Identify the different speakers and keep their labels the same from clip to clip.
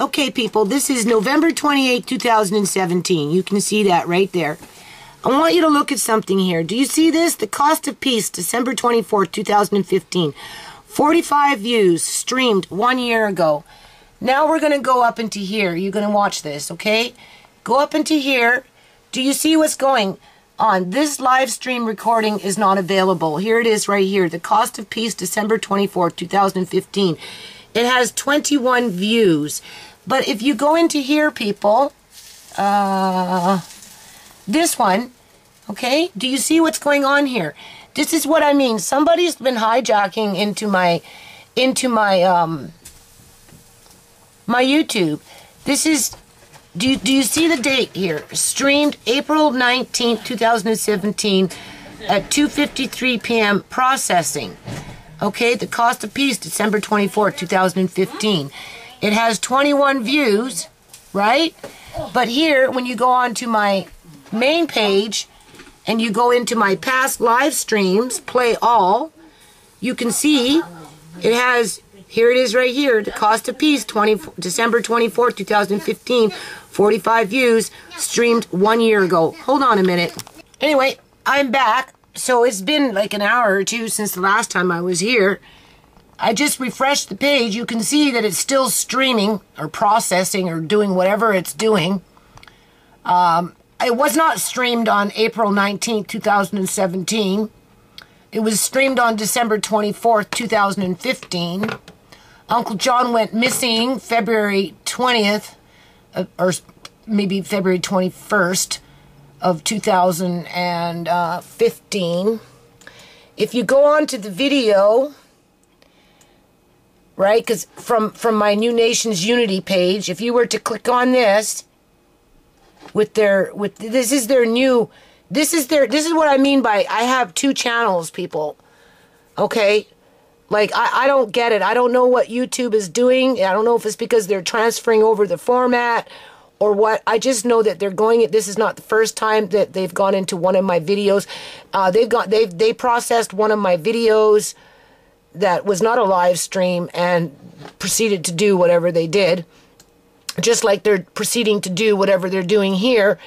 Speaker 1: Okay, people, this is November 28, 2017. You can see that right there. I want you to look at something here. Do you see this? The Cost of Peace, December 24, 2015. 45 views streamed 1 year ago. Now we're going to go up into here. You're going to watch this, okay? Go up into here. Do you see what's going on? This live stream recording is not available. Here it is right here. The Cost of Peace, December 24, 2015. It has 21 views. But if you go into here, people, this one, okay, do you see what's going on here? This is what I mean. Somebody's been hijacking into my my YouTube. This is, do you see the date here? Streamed April 19th, 2017 at 2:53 p.m. processing. Okay, the Cost of Peace, December 24th, 2015. It has 21 views, right? But here, when you go on to my main page and you go into my past live streams, play all, you can see it has, here it is right here, the Cost of Peace, December 24th, 2015, 45 views, streamed 1 year ago. Hold on a minute. Anyway, I'm back. So it's been like an hour or two since the last time I was here. I just refreshed the page. You can see that it's still streaming or processing or doing whatever it's doing. It was not streamed on April 19th, 2017. It was streamed on December 24th, 2015. Uncle John went missing February 20th, or maybe February 21st of 2015. If you go on to the video, right, because from my New Nations Unity page, if you were to click on this, this is what I mean by I have two channels, people. Okay? Like, I don't get it. I don't know what YouTube is doing. I don't know if it's because they're transferring over the format or what. I just know that they're going, this is not the first time that they've gone into one of my videos. They processed one of my videos that was not a live stream and proceeded to do whatever they did. Just like they're proceeding to do whatever they're doing here.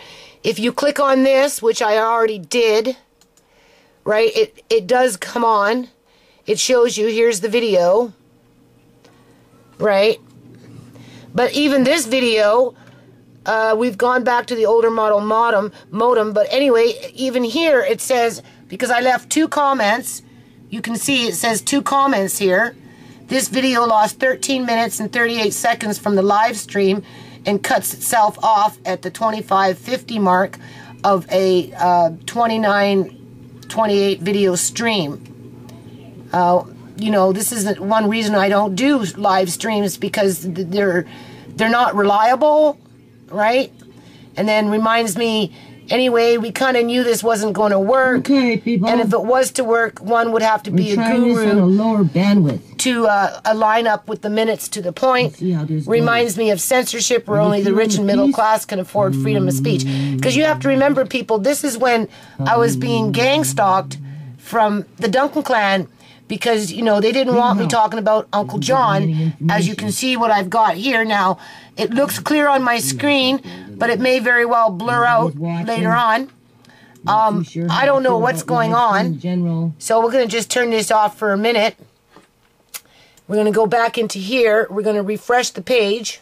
Speaker 1: If you click on this, which I already did, right, it does come on. It shows you, here's the video, right? But even this video, we've gone back to the older model modem. But anyway, even here it says, because I left 2 comments, you can see it says 2 comments here. This video lost 13 minutes and 38 seconds from the live stream and cuts itself off at the 25:50 mark of a 29:28 video stream. You know, this is one reason I don't do live streams, because they're not reliable, right? And then reminds me, anyway, we kind of knew this wasn't going to work.
Speaker 2: Okay, people.
Speaker 1: And if it was to work, one would have to be a guru
Speaker 2: this on a lower bandwidth
Speaker 1: to align up with the minutes to the point. Reminds me of censorship, where only the rich and middle class can afford freedom of speech. Because you have to remember, people, this is when I was being gang stalked from the Duncan clan, because, you know, they didn't want me talking about Uncle John. As you can see what I've got here now, it looks clear on my screen, but it may very well blur out later on. I don't know what's going on, so we're going to just turn this off for a minute. We're going to go back into here. We're going to refresh the page.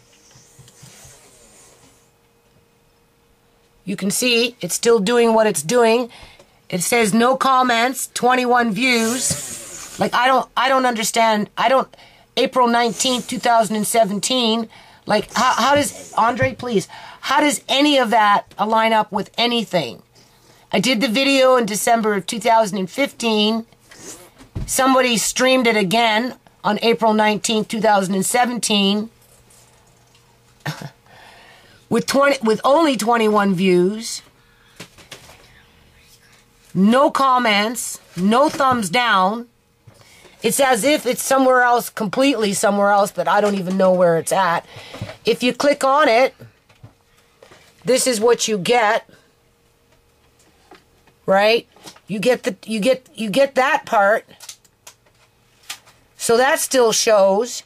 Speaker 1: You can see it's still doing what it's doing. It says no comments, 21 views. Like, I don't understand. April 19th, 2017, like, how does, Andre, please, how does any of that align up with anything? I did the video in December of 2015. Somebody streamed it again on April 19th, 2017 with only 21 views. No comments, no thumbs down. It's as if it's somewhere else, completely somewhere else, that I don't even know where it's at. If you click on it, this is what you get. Right? You get that part. So that still shows.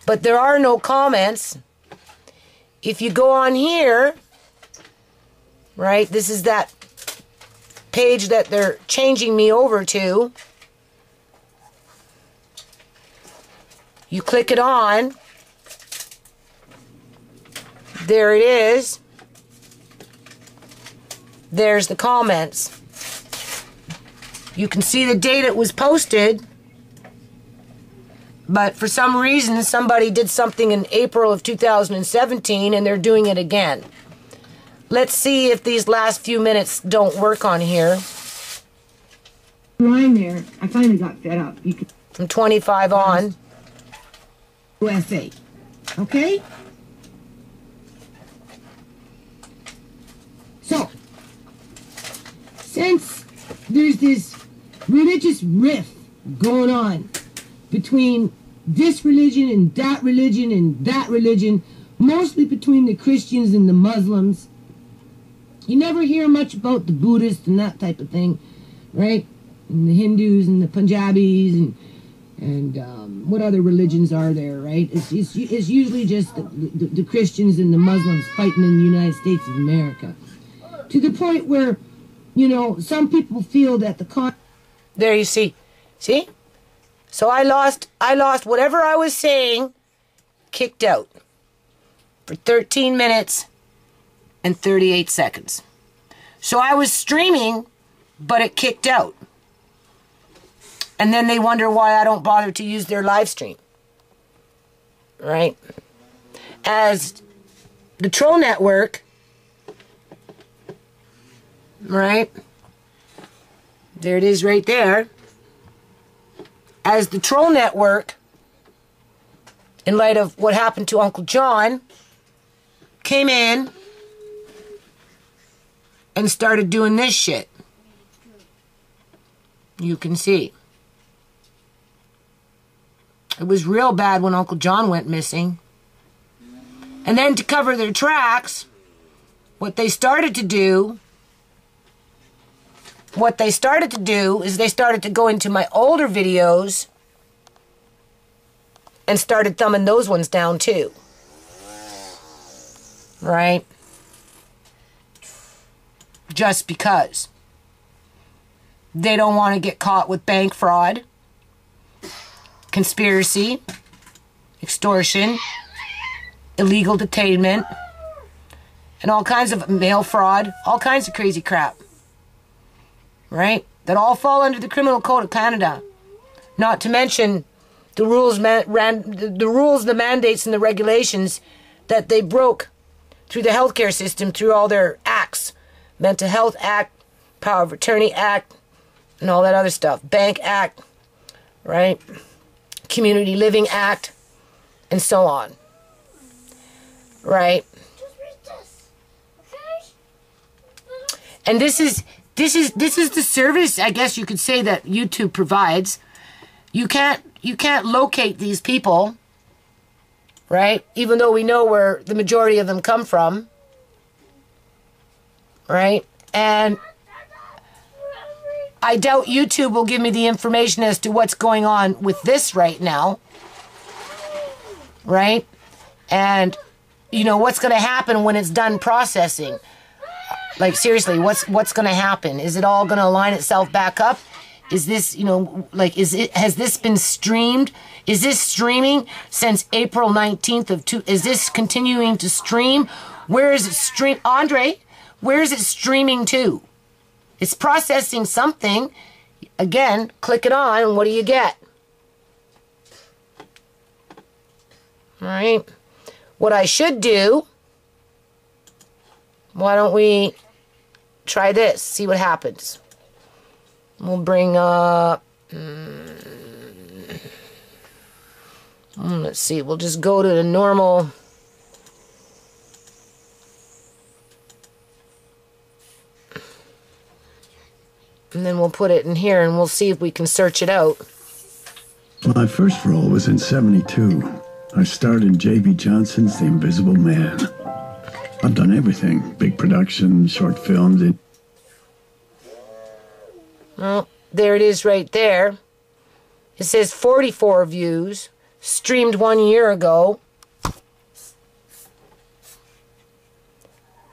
Speaker 1: but there are no comments. If you go on here, right, this is that page that they're changing me over to. You click it on. There it is. There's the comments. You can see the date it was posted, but for some reason somebody did something in April of 2017 and they're doing it again. Let's see if these last few minutes don't work on here.
Speaker 2: Line there, I finally got fed up. You could
Speaker 1: from 25 on.
Speaker 2: USA, okay? So, since there's this religious rift going on between this religion and that religion, mostly between the Christians and the Muslims, you never hear much about the Buddhists and that type of thing, right? And the Hindus and the Punjabis and what other religions are there, right? It's usually just the Christians and the Muslims fighting in the United States of America. To the point where, you know, some people feel that
Speaker 1: There you see. See? So I lost whatever I was saying, kicked out for 13 minutes and 38 seconds. So I was streaming, but it kicked out. And then they wonder why I don't bother to use their live stream. Right? As the Troll Network, right? There it is right there. As the Troll Network, in light of what happened to Uncle John, came in and started doing this shit. You can see. It was real bad when Uncle John went missing. And then to cover their tracks, what they started to do is they started to go into my older videos and started thumbing those ones down too. Right? Just because they don't want to get caught with bank fraud, conspiracy, extortion, illegal detainment, and all kinds of mail fraud, all kinds of crazy crap. Right? That all fall under the Criminal Code of Canada. Not to mention the rules, the mandates, and the regulations that they broke through the healthcare system, through all their acts. Mental Health Act, Power of Attorney Act, and all that other stuff. Bank Act, right? Community Living Act, and so on. Right? And this is the service, I guess you could say, that YouTube provides. You can't locate these people, right? Even though we know where the majority of them come from, right? And I doubt YouTube will give me the information as to what's going on with this right now, right? And you know what's going to happen when it's done processing. Like, seriously, what's going to happen? Is it all going to line itself back up? Is this, you know, like, has this been streamed? Is this streaming since April 19th is this continuing to stream? Where is it Andre, where is it streaming to? It's processing something. Again, click it on, and what do you get? All right. What I should do, why don't we try this, see what happens. We'll bring up, let's see, we'll just go to the normal. And then we'll put it in here and we'll see if we can search it out.
Speaker 3: My first role was in '72. I starred in J.B. Johnson's The Invisible Man. I've done everything. Big production, short films.
Speaker 1: Well, there it is right there. It says 44 views, streamed 1 year ago.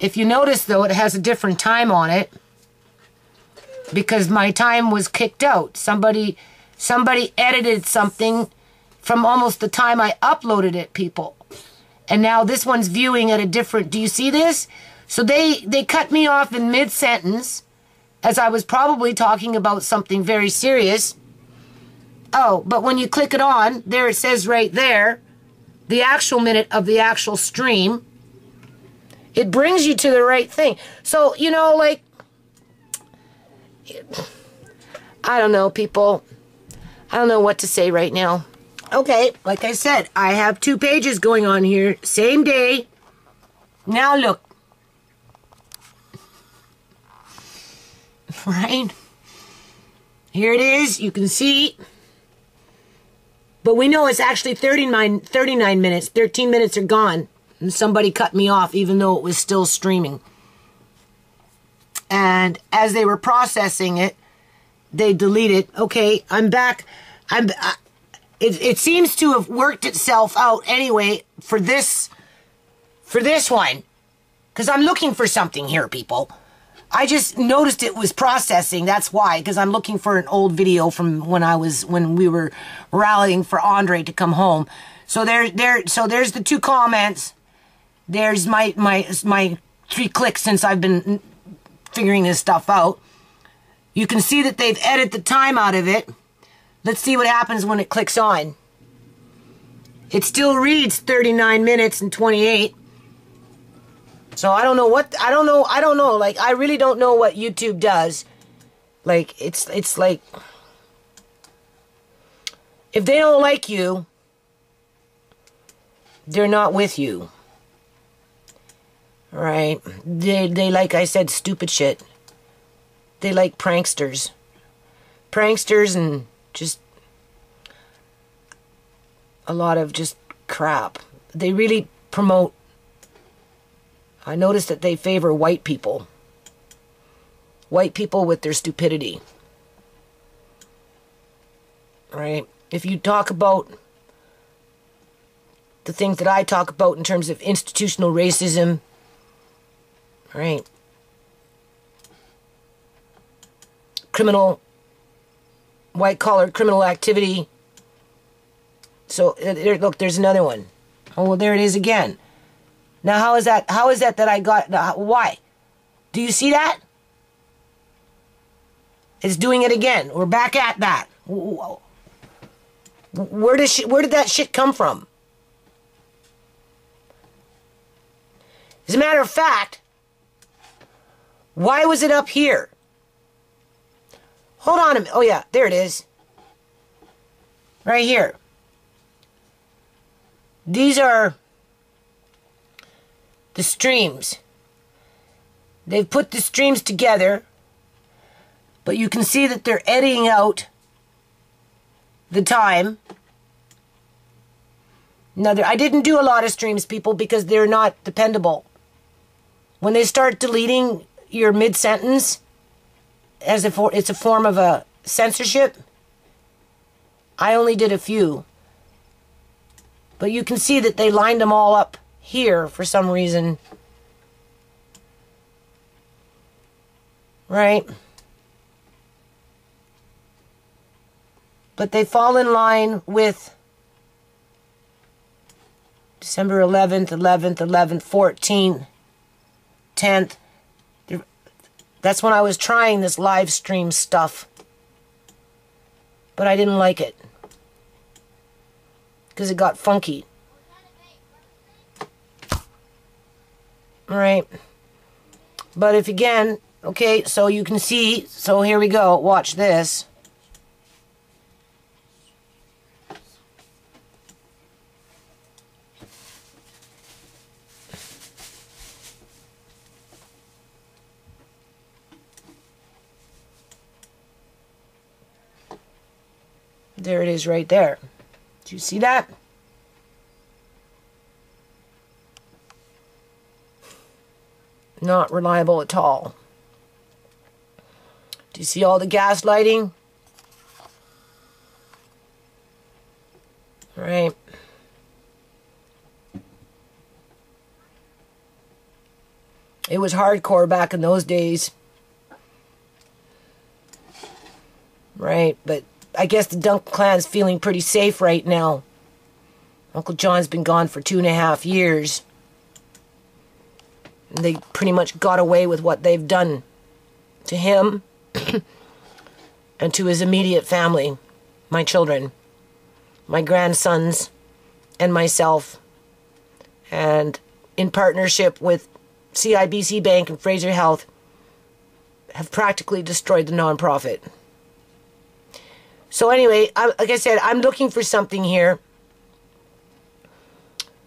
Speaker 1: If you notice, though, it has a different time on it because my time was kicked out. Somebody edited something from almost the time I uploaded it, people. And now this one's viewing at a different... Do you see this? So they cut me off in mid-sentence as I was probably talking about something very serious. Oh, but when you click it on, there it says right there, the actual minute of the actual stream. It brings you to the right thing. So, you know, like, I don't know, people. I don't know what to say right now. Okay, like I said, I have 2 pages going on here. Same day. Now look. Right? Here it is. You can see. But we know it's actually 39 minutes. 13 minutes are gone. And somebody cut me off even though it was still streaming. And as they were processing it, they deleted. Okay, I'm back. It seems to have worked itself out anyway for this one. Because I'm looking for something here, people. I just noticed it was processing. That's why. Because I'm looking for an old video from when we were rallying for Andre to come home. So there's the 2 comments. There's my 3 clicks since I've been figuring this stuff out. You can see that they've edited the time out of it. Let's see what happens when it clicks on. It still reads 39 minutes and 28. So I don't know. Like, I really don't know what YouTube does. Like, it's like, if they don't like you, they're not with you. Right? They like I said, stupid shit. They like pranksters. Pranksters and just a lot of just crap. They really promote... I noticed that they favor white people. White people with their stupidity. Right? If you talk about the things that I talk about in terms of institutional racism, right? Criminal, white-collar criminal activity. So, look, there's another one. Oh, well, there it is again. Now, how is that I got... why? Do you see that? It's doing it again. We're back at that. Where did that shit come from? As a matter of fact, why was it up here? Hold on a minute. Oh, yeah, there it is. Right here. These are the streams. They've put the streams together, but you can see that they're editing out the time. Now, I didn't do a lot of streams, people, because they're not dependable. When they start deleting your mid-sentence, as if it's a form of a censorship, I only did a few. But you can see that they lined them all up here for some reason. Right? But they fall in line with December 11th, 14th, 10th. That's when I was trying this live stream stuff. But I didn't like it. Because it got funky. Alright. But if again, okay, so you can see, so here we go, watch this. There it is right there. Do you see that? Not reliable at all. Do you see all the gaslighting? All right. It was hardcore back in those days. Right, but I guess the Duncan clan's feeling pretty safe right now. Uncle John's been gone for 2.5 years. They pretty much got away with what they've done to him and to his immediate family, my children, my grandsons, and myself, and in partnership with CIBC Bank and Fraser Health, have practically destroyed the nonprofit. So anyway, like I said, I'm looking for something here,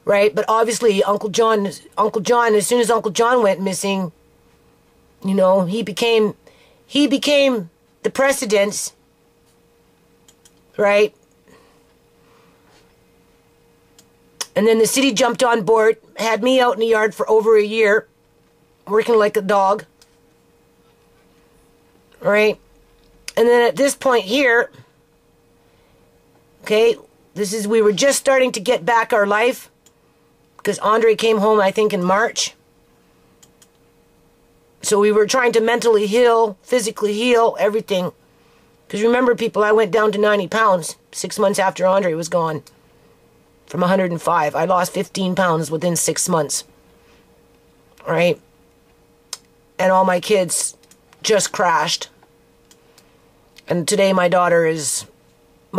Speaker 1: right? But obviously, Uncle John, as soon as Uncle John went missing, you know, he became the precedence, right? And then the city jumped on board, had me out in the yard for over a year, working like a dog, right? And then at this point here, okay, we were just starting to get back our life, because Andre came home, I think, in March. So we were trying to mentally heal, physically heal, everything. Because remember, people, I went down to 90 pounds 6 months after Andre was gone. From 105. I lost 15 pounds within 6 months. Right? And all my kids just crashed. And today my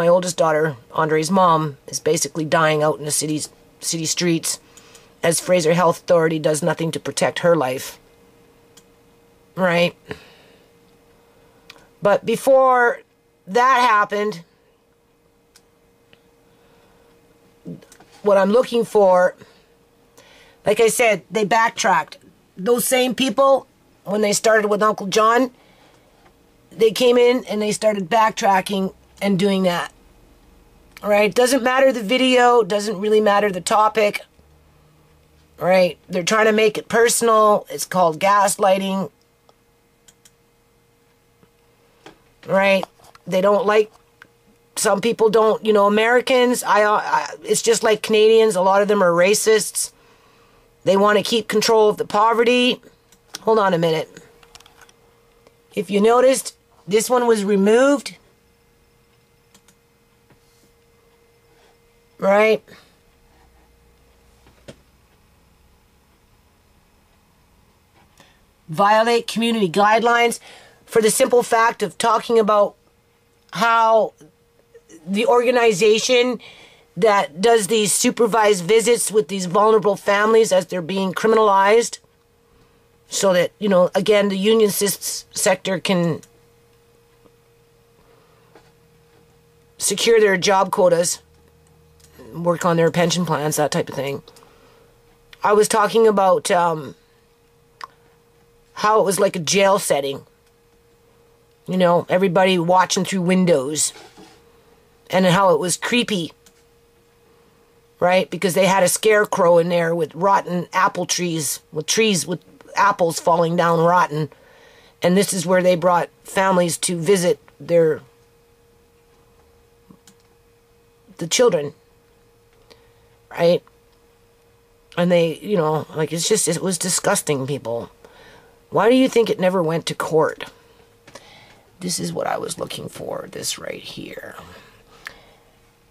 Speaker 1: oldest daughter, Andre's mom, is basically dying out in the city streets as Fraser Health Authority does nothing to protect her life. Right? But before that happened, what I'm looking for, like I said, they backtracked. Those same people, when they started with Uncle John, they came in and they started backtracking and doing that. All right? Doesn't matter the video, doesn't really matter the topic. All right? They're trying to make it personal. It's called gaslighting. Right? They don't like, some people don't, you know, Americans, it's just like Canadians, a lot of them are racists. They want to keep control of the poverty. Hold on a minute. If you noticed, this one was removed. Right? Violate community guidelines for the simple fact of talking about how the organization that does these supervised visits with these vulnerable families as they're being criminalized, so that, you know, again, the union sector can secure their job quotas, work on their pension plans, that type of thing. I was talking about how it was like a jail setting. You know, everybody watching through windows. And how it was creepy. Right? Because they had a scarecrow in there with rotten apple trees. With apples falling down rotten. And this is where they brought families to visit the children. Right? And they, you know, like, it was disgusting, people. Why do you think it never went to court? This is what I was looking for, this right here.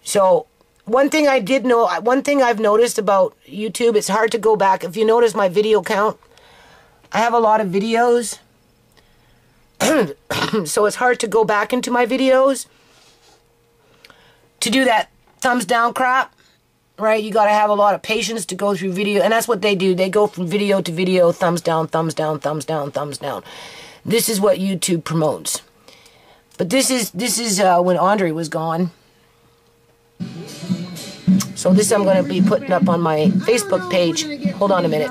Speaker 1: So, one thing I've noticed about YouTube, it's hard to go back. If you notice my video count, I have a lot of videos. So it's hard to go back into my videos to do that thumbs down crap. Right? You got to have a lot of patience to go through video. And that's what they do. They go from video to video, thumbs down, thumbs down, thumbs down, thumbs down. This is what YouTube promotes. But this is when Andre was gone. So this I'm going to be putting up on my Facebook page. Hold on a minute.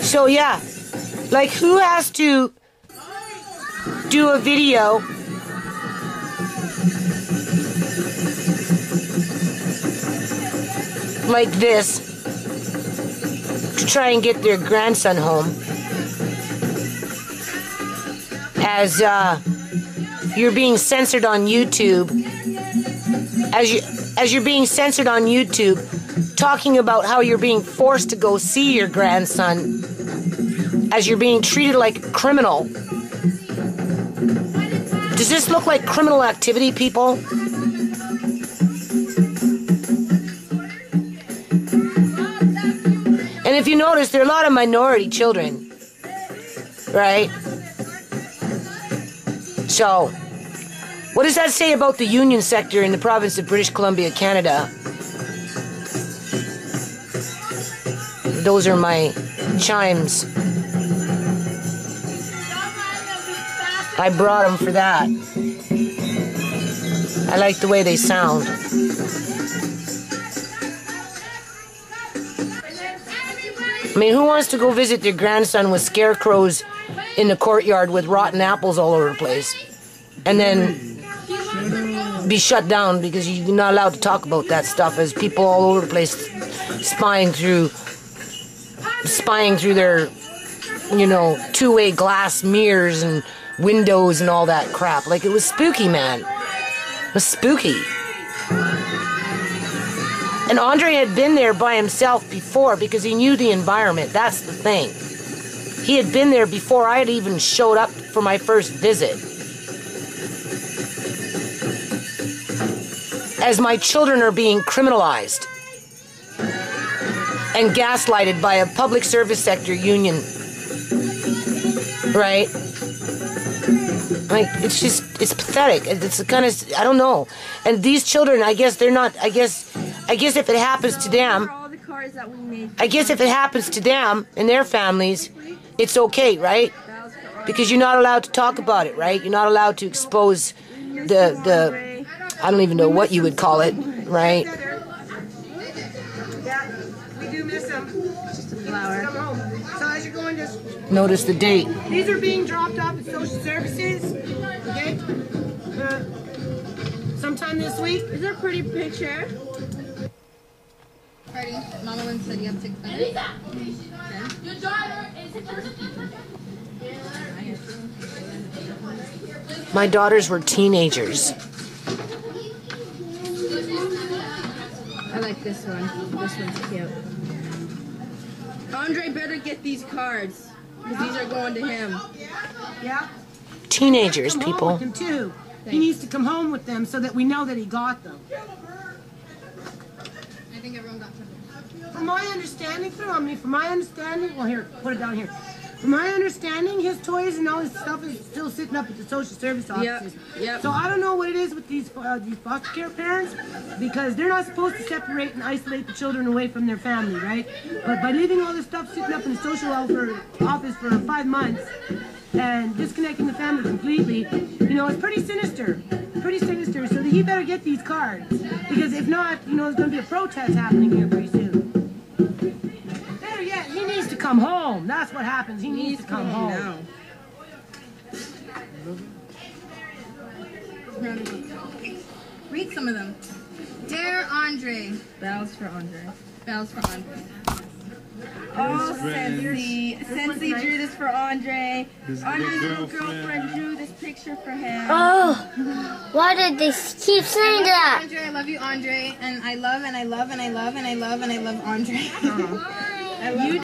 Speaker 1: So yeah, like, who has to do a video like this to try and get their grandson home, as you're being censored on YouTube, as as you're being censored on YouTube, talking about how you're being forced to go see your grandson, as you're being treated like a criminal. Does this look like criminal activity, people? And if you notice, there are a lot of minority children, right? So, what does that say about the union sector in the province of British Columbia, Canada? Those are my chimes. I brought them for that. I like the way they sound. I mean, who wants to go visit their grandson with scarecrows in the courtyard with rotten apples all over the place? And then be shut down because you're not allowed to talk about that stuff as people all over the place spying through their, you know, two-way glass mirrors and windows and all that crap. Like, it was spooky, man. It was spooky. And Andre had been there by himself before because he knew the environment. That's the thing. He had been there before I had even showed up for my first visit. As my children are being criminalized and gaslighted by a public service sector union. Right? Like, it's just, it's pathetic. It's kind of, I don't know. And these children, I guess they're not, I guess if it happens to them, I guess if it happens to them and their families, it's okay, right? Because you're not allowed to talk about it, right? You're not allowed to expose the I don't even know what you would call it, right?
Speaker 2: Yeah, we do miss them. Just a flower. Come home. So as you're going, just
Speaker 1: notice the date.
Speaker 2: These are being dropped off at social services. Okay. Sometime this week.
Speaker 4: Is there a pretty picture? Party. Mama Lynn said you have 6 minutes. Okay. Your daughter is
Speaker 1: My daughters were teenagers.
Speaker 4: I like this one. This one's cute. Andre better get these cards because these are going to him.
Speaker 2: Yeah.
Speaker 1: Teenagers,
Speaker 2: Come
Speaker 1: people.
Speaker 2: home with him too. He needs to come home with them so that we know that he got them.
Speaker 4: I think everyone got them.
Speaker 2: From my understanding, well, here, put it down here. From my understanding, his toys and all his stuff is still sitting up at the social service offices.
Speaker 4: Yep.
Speaker 2: So I don't know what it is with these foster care parents, because they're not supposed to separate and isolate the children away from their family, right? But by leaving all this stuff sitting up in the social welfare office for 5 months and disconnecting the family completely, you know, it's pretty sinister. Pretty sinister. So he better get these cards, because if not, you know, there's going to be a protest happening here pretty soon. He needs to come home. That's what happens. He needs to come home.
Speaker 4: Now. Read some of them. Dear Andre. Bells for Andre. Bells for Andre. Oh, Sensi. Sensi drew this for Andre. Andre's little girlfriend drew this picture for him.
Speaker 5: Oh, why did they keep saying that?
Speaker 4: Andre, I love you, Andre. And I love and I love and I love and I love and I love Andre. I love you.